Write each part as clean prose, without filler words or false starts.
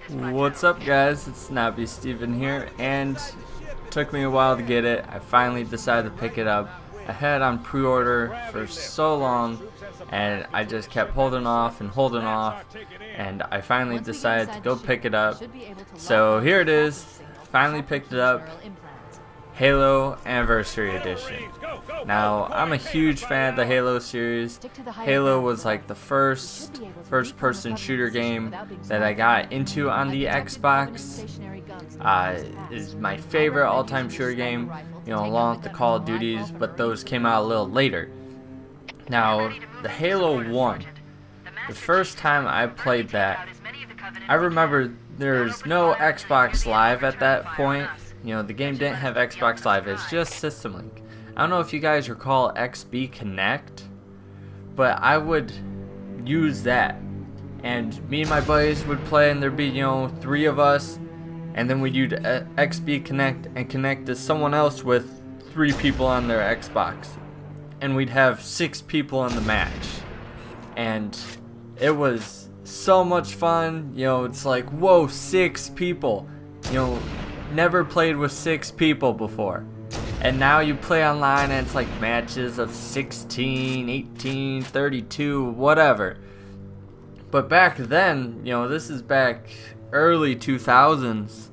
What's up, guys? It's Snappy Steven here, and it took me a while to get it. I finally decided to pick it up. I had it on pre-order for so long, and I just kept holding off, and I finally decided to go pick it up. So here it is. Finally picked it up. Halo Anniversary Edition. Now, I'm a huge fan of the Halo series. Halo was like the first-person shooter game that I got into on the Xbox. Is my favorite all-time shooter game, along with the Call of Duties, but those came out a little later. Now, the Halo 1, the first time I played that, I remember there's no Xbox Live at that point. The game didn't have Xbox Live, it's just System Link. I don't know if you guys recall XB Connect, but I would use that. And me and my buddies would play, and there'd be, 3 of us, and then we'd use XB Connect and connect to someone else with 3 people on their Xbox. And we'd have 6 people in the match. And it was so much fun. It's like, whoa, 6 people. Never played with 6 people before. And now you play online and it's like matches of 16, 18, 32, whatever. But back then, this is back early 2000s,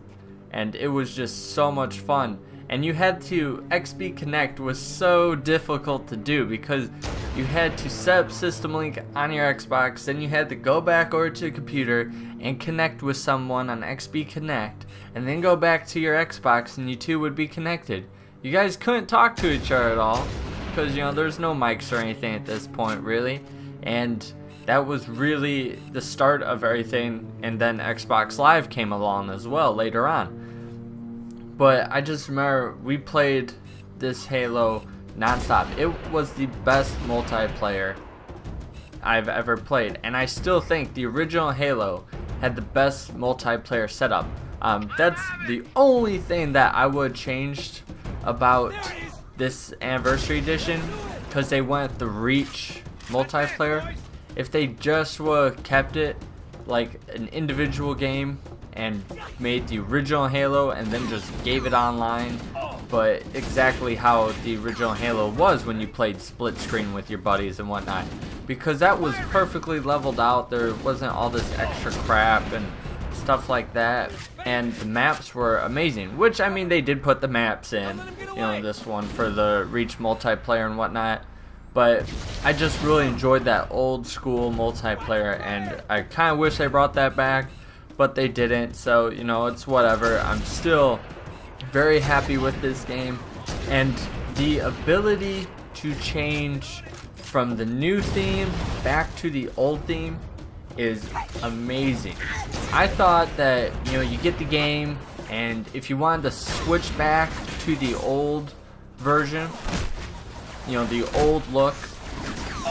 and it was just so much fun. And you had to, XB Connect was so difficult to do because you had to set up System Link on your Xbox, then you had to go back over to the computer and connect with someone on XB Connect, and then go back to your Xbox and you two would be connected. You guys couldn't talk to each other at all because, there's no mics or anything at this point, really. And that was really the start of everything, and then Xbox Live came along as well later on. But I just remember we played this Halo nonstop. It was the best multiplayer I've ever played, and I still think the original Halo had the best multiplayer setup. That's the only thing that I would have changed about this Anniversary Edition, because they went with the Reach multiplayer. If they just would have kept it like an individual game and made the original Halo and then just gave it online, but exactly how the original Halo was when you played split screen with your buddies and whatnot, because that was perfectly leveled out. There wasn't all this extra crap and stuff like that, and the maps were amazing, which, I mean, they did put the maps in, this one for the Reach multiplayer and whatnot, but I just really enjoyed that old school multiplayer, and I kind of wish they brought that back, but they didn't, so, it's whatever. I'm still very happy with this game, and the ability to change from the new theme back to the old theme is amazing. I thought that, you get the game, and if you wanted to switch back to the old version, the old look,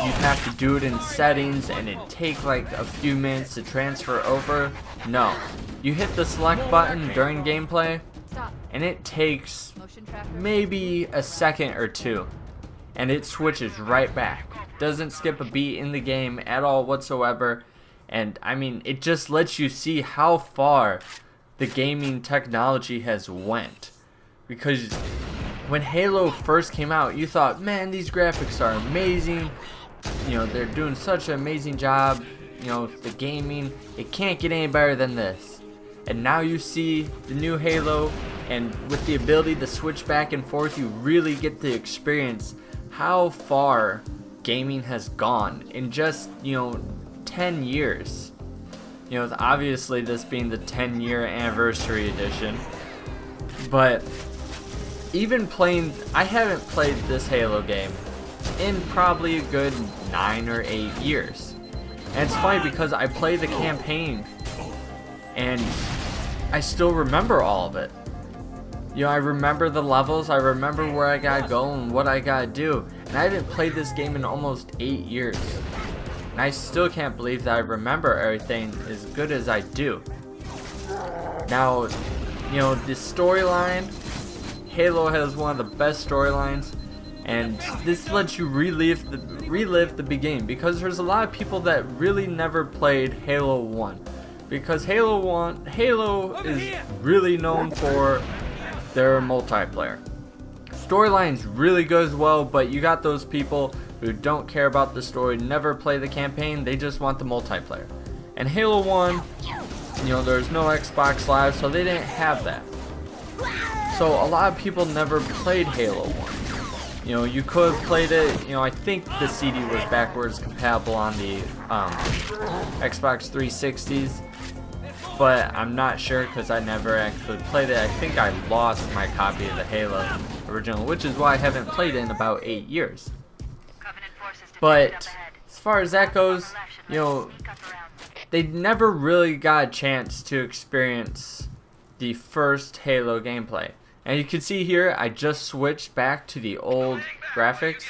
you'd have to do it in settings, and it'd take like a few minutes to transfer over. No, you hit the select button during gameplay, and it takes maybe a second or 2, and it switches right back. Doesn't skip a beat in the game at all whatsoever. And I mean, it just lets you see how far the gaming technology has went. Because when Halo first came out, you thought, man, these graphics are amazing. They're doing such an amazing job. The gaming, it can't get any better than this. And now you see the new Halo, and with the ability to switch back and forth, you really get to experience how far gaming has gone in just, 10 years. Obviously this being the 10-year Anniversary Edition, but even playing, I haven't played this Halo game in probably a good 9 or 8 years. And it's funny because I played the campaign and I still remember all of it. I remember the levels, I remember where I gotta go and what I gotta do. And I haven't played this game in almost 8 years. And I still can't believe that I remember everything as good as I do. Now, the storyline, Halo has one of the best storylines, and this lets you relive the beginning, because there's a lot of people that really never played Halo 1. because Halo is really known for their multiplayer. Storyline's really good as well, but you got those people who don't care about the story, never play the campaign, they just want the multiplayer. And Halo 1, you know, there's no Xbox Live, so they didn't have that. So a lot of people never played Halo 1. You know, you could have played it, you know, I think the CD was backwards compatible on the Xbox 360s, but I'm not sure because I never actually played it. I think I lost my copy of the Halo original, which is why I haven't played it in about 8 years. But as far as that goes, you know, they never really got a chance to experience the first Halo gameplay. And you can see here, I just switched back to the old graphics,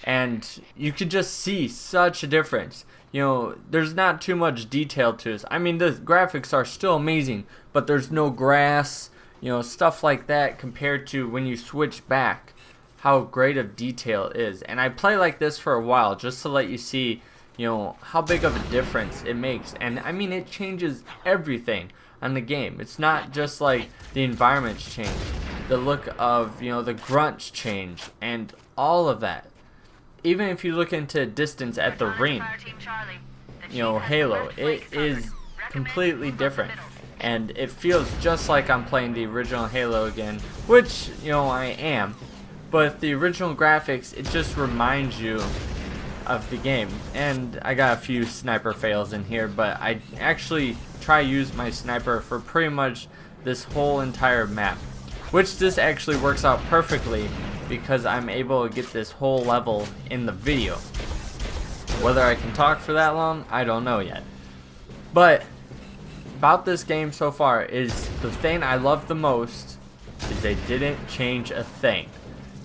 and you could just see such a difference. You know, there's not too much detail to this. I mean, the graphics are still amazing, but there's no grass, you know, stuff like that compared to when you switch back, how great of detail it is. And I play like this for a while just to let you see, you know, how big of a difference it makes. And I mean, it changes everything on the game. It's not just like the environments change, the look of, you know, the grunts change, and all of that. Even if you look into distance at the ring, you know, Halo, it is completely different. And it feels just like I'm playing the original Halo again, which, you know, I am. But the original graphics, it just reminds you of the game. And I got a few sniper fails in here, but I actually try to use my sniper for pretty much this whole entire map, which this actually works out perfectly because I'm able to get this whole level in the video. Whether I can talk for that long, I don't know yet. But about this game so far is the thing I love the most is they didn't change a thing.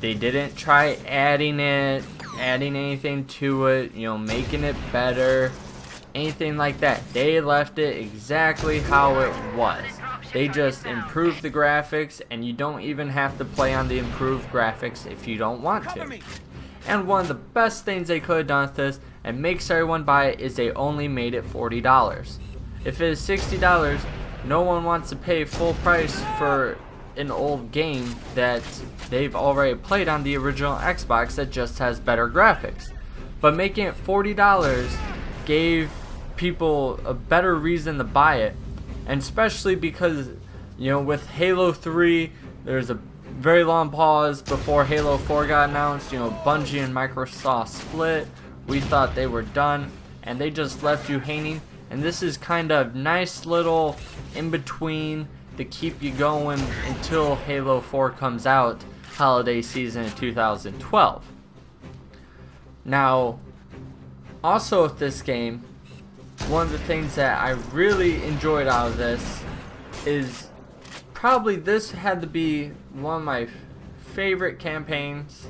They didn't try adding anything to it, you know, making it better, anything like that. They left it exactly how it was. They just improved the graphics, and you don't even have to play on the improved graphics if you don't want to. And one of the best things they could have done with this, and makes everyone buy it, is they only made it $40. If it is $60, no one wants to pay full price for an old game that they've already played on the original Xbox that just has better graphics. But making it $40 gave people a better reason to buy it, and especially because, you know, with Halo 3 there's a very long pause before Halo 4 got announced. You know, Bungie and Microsoft split. We thought they were done, and they just left you hanging. And this is kind of nice little in between to keep you going until Halo 4 comes out, holiday season in 2012. Now, also with this game, one of the things that I really enjoyed out of this is probably this had to be one of my favorite campaigns,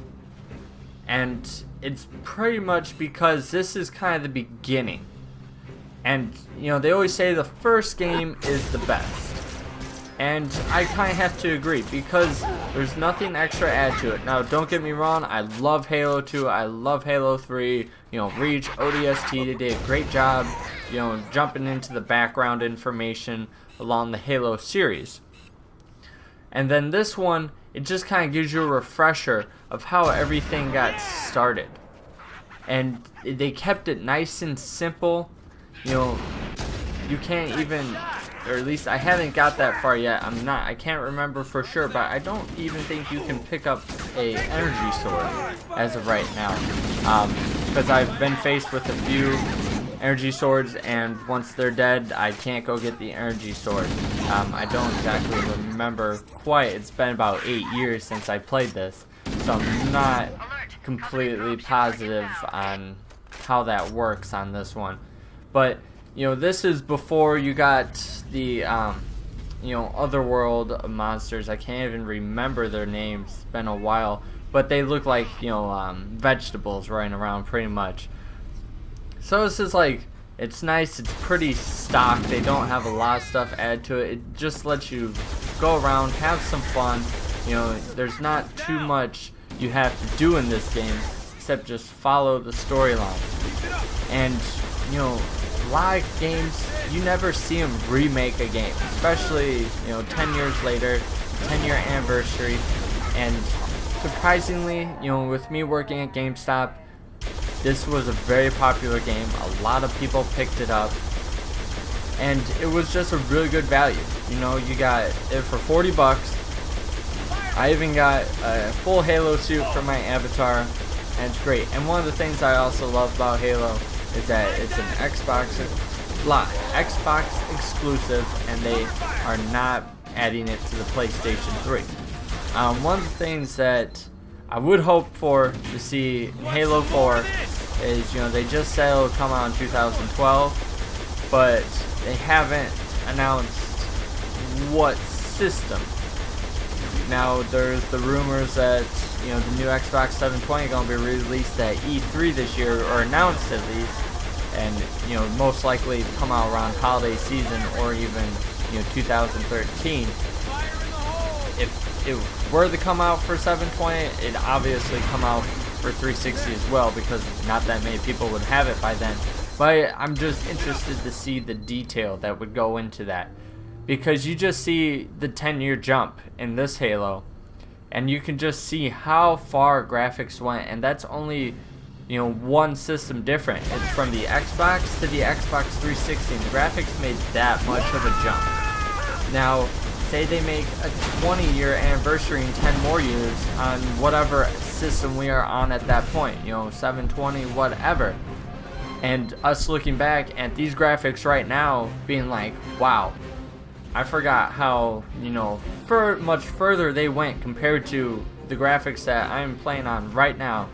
and it's pretty much because this is kind of the beginning. And, you know, they always say the first game is the best. And I kind of have to agree because there's nothing extra add to it. Now, don't get me wrong, I love Halo 2, I love Halo 3, you know, Reach, ODST, they did a great job, you know, jumping into the background information along the Halo series. And then this one, it just kind of gives you a refresher of how everything got started. And they kept it nice and simple. You know, you can't even, or at least I haven't got that far yet. I can't remember for sure, but I don't even think you can pick up a energy sword as of right now. Because I've been faced with a few energy swords, and once they're dead, I can't go get the energy sword. I don't exactly remember quite. It's been about 8 years since I played this, so I'm not completely positive on how that works on this one. But, you know, this is before you got the, you know, otherworld monsters. I can't even remember their names. It's been a while. But they look like, you know, vegetables running around pretty much. So this is like, it's nice. It's pretty stock. They don't have a lot of stuff added to it. It just lets you go around, have some fun. You know, there's not too much you have to do in this game except just follow the storyline. And, you know, lot of games, you never see them remake a game, especially 10 years later, 10-year anniversary. And surprisingly, with me working at GameStop, this was a very popular game. A lot of people picked it up, and it was just a really good value. You got it for 40 bucks. I even got a full Halo suit for my avatar, and it's great. And one of the things I also love about Halo is that it's an Xbox exclusive, and they are not adding it to the PlayStation 3. One of the things that I would hope to see in Halo 4 is, they just said it'll come out in 2012, but they haven't announced what system. Now there's the rumors that the new Xbox 720 is going to be released at E3 this year, or announced at least, and most likely come out around holiday season or even 2013. If it were to come out for 720, it'd obviously come out for 360 as well, because not that many people would have it by then. But I'm just interested to see the detail that would go into that, because you just see the 10-year jump in this Halo, and you can just see how far graphics went, and that's only one system different. It's from the Xbox to the Xbox 360, and the graphics made that much of a jump. Now, say they make a 20-year anniversary in 10 more years on whatever system we are on at that point, 720, whatever, and us looking back at these graphics right now being like, wow, I forgot how much further they went compared to the graphics that I'm playing on right now,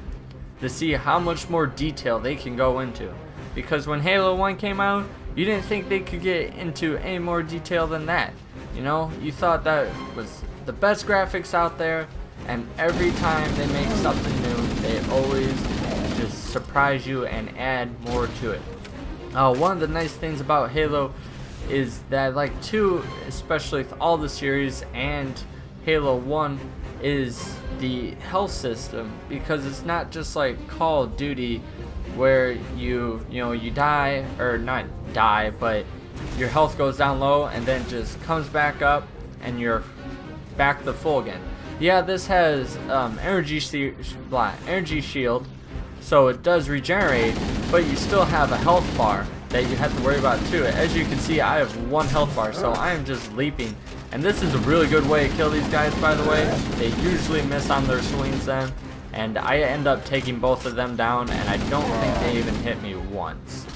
to see how much more detail they can go into. Because when Halo 1 came out, you didn't think they could get into any more detail than that. You thought that was the best graphics out there, and every time they make something new, they always just surprise you and add more to it. One of the nice things about Halo is that, like 2, especially with all the series, and Halo 1, is the health system, because it's not just like Call of Duty where you die, or not die, but your health goes down low and then just comes back up and you're back to full again. Yeah, this has energy shield, so it does regenerate, but you still have a health bar that you have to worry about too. As you can see, I have 1 health bar, so I am just leaping. And this is a really good way to kill these guys, by the way. They usually miss on their swings then, and I end up taking both of them down, and I don't think they even hit me once.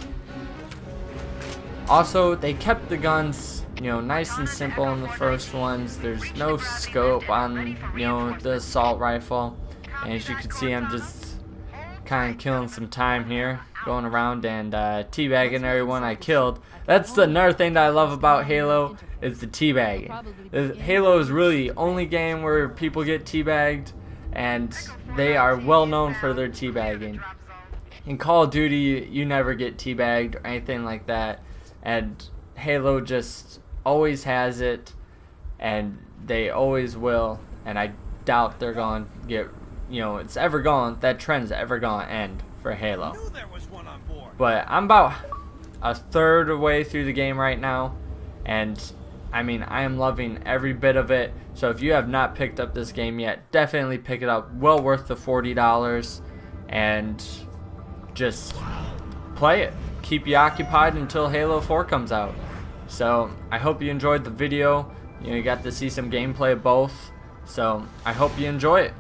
Also, they kept the guns, nice and simple in the first ones. There's no scope on, the assault rifle. And as you can see, I'm just kind of killing some time here, going around and teabagging everyone I killed. That's another thing that I love about Halo, is the teabagging. Halo is really the only game where people get teabagged, and they are well known for their teabagging. In Call of Duty, you never get teabagged or anything like that, and Halo just always has it, and they always will, and I doubt they're going to get, that trend's ever going to end for Halo. But I'm about a third of the way through the game right now, and I am loving every bit of it. So if you have not picked up this game yet, definitely pick it up. Well worth the $40, and just play it. Keep you occupied until Halo 4 comes out. So I hope you enjoyed the video. You got to see some gameplay of both, so I hope you enjoy it.